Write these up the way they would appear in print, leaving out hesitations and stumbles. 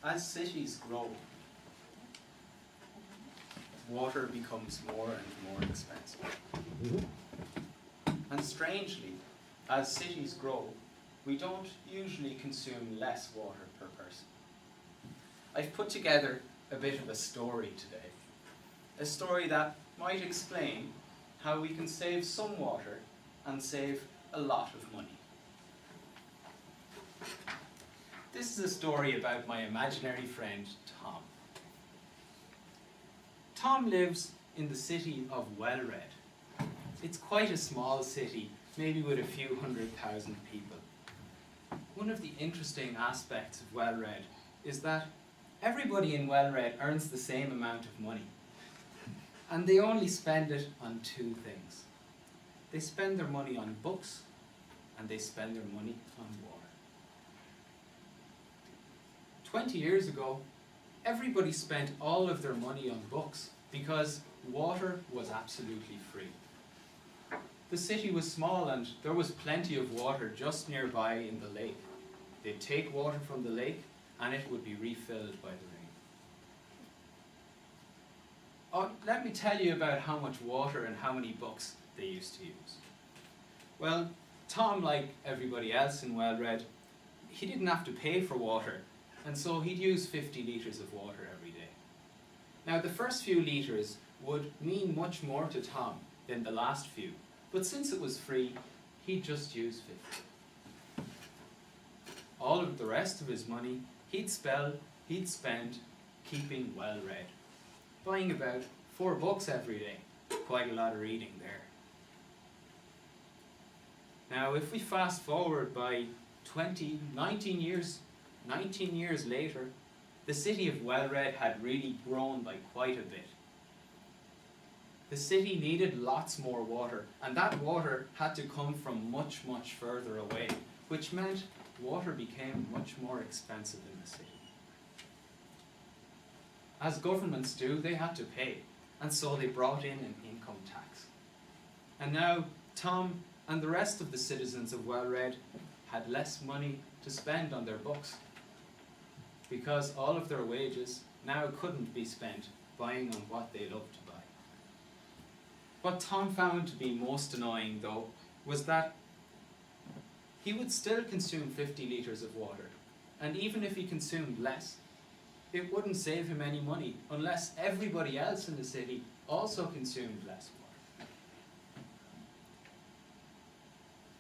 as cities grow, water becomes more and more expensive. And strangely, as cities grow, we don't usually consume less water per person. I've put together a bit of a story today. A story that might explain how we can save some water and save a lot of money. This is a story about my imaginary friend, Tom. Tom lives in the city of Wellred. It's quite a small city, maybe with a few 100,000 people. One of the interesting aspects of Wellred is that everybody in Wellred earns the same amount of money. And they only spend it on two things. They spend their money on books, and they spend their money on water. 20 years ago, everybody spent all of their money on books because water was absolutely free. The city was small and there was plenty of water just nearby in the lake. They'd take water from the lake and it would be refilled by the rain. Let me tell you about how much water and how many books they used to use. Well, Tom, like everybody else in Wellred, he didn't have to pay for water, and so he'd use 50 litres of water every day. Now, the first few litres would mean much more to Tom than the last few, but since it was free, he'd just use 50. All of the rest of his money he'd spend keeping Wellred, buying about 4 books every day. Quite a lot of reading there. Now, if we fast forward by 19 years later, the city of Wellred had really grown by quite a bit. The city needed lots more water, and that water had to come from much, much further away, which meant water became much more expensive in the city. As governments do, they had to pay, and so they brought in an income tax. And now Tom and the rest of the citizens of Wellred had less money to spend on their books, because all of their wages now couldn't be spent buying on what they loved to buy. What Tom found to be most annoying, though, was that he would still consume 50 litres of water, and even if he consumed less, it wouldn't save him any money unless everybody else in the city also consumed less water.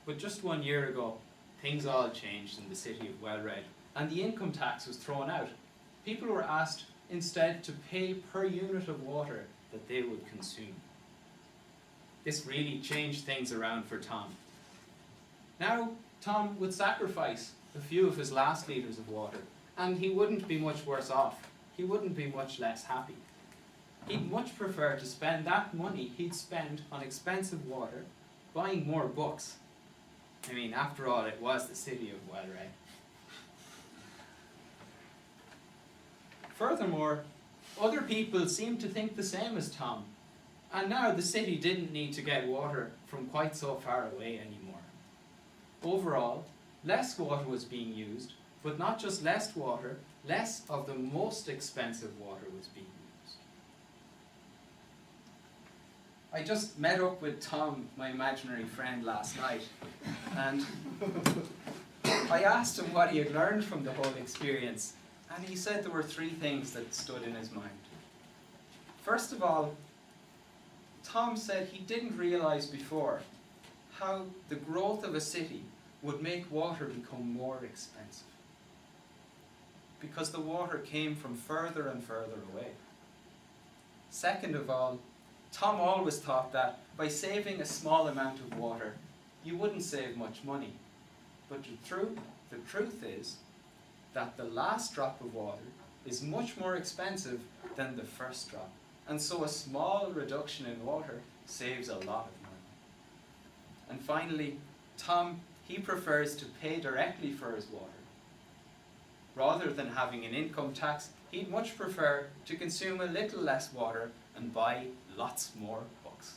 But just 1 year ago, things all changed in the city of Wellred, and the income tax was thrown out. People were asked instead to pay per unit of water that they would consume. This really changed things around for Tom. Now, Tom would sacrifice a few of his last litres of water, and he wouldn't be much worse off. He wouldn't be much less happy. He'd much prefer to spend that money he'd spend on expensive water buying more books. I mean, after all, it was the city of Wellred. Furthermore, other people seemed to think the same as Tom, and now the city didn't need to get water from quite so far away anymore. Overall, less water was being used, but not just less water, less of the most expensive water was being used. I just met up with Tom, my imaginary friend, last night, and I asked him what he had learned from the whole experience, and he said there were 3 things that stood in his mind. First of all, Tom said he didn't realize before how the growth of a city would make water become more expensive, because the water came from further and further away. Second of all, Tom always thought that by saving a small amount of water, you wouldn't save much money. But the truth is that the last drop of water is much more expensive than the first drop. And so a small reduction in water saves a lot of money. And finally, Tom, he prefers to pay directly for his water. Rather than having an income tax, he'd much prefer to consume a little less water and buy lots more books.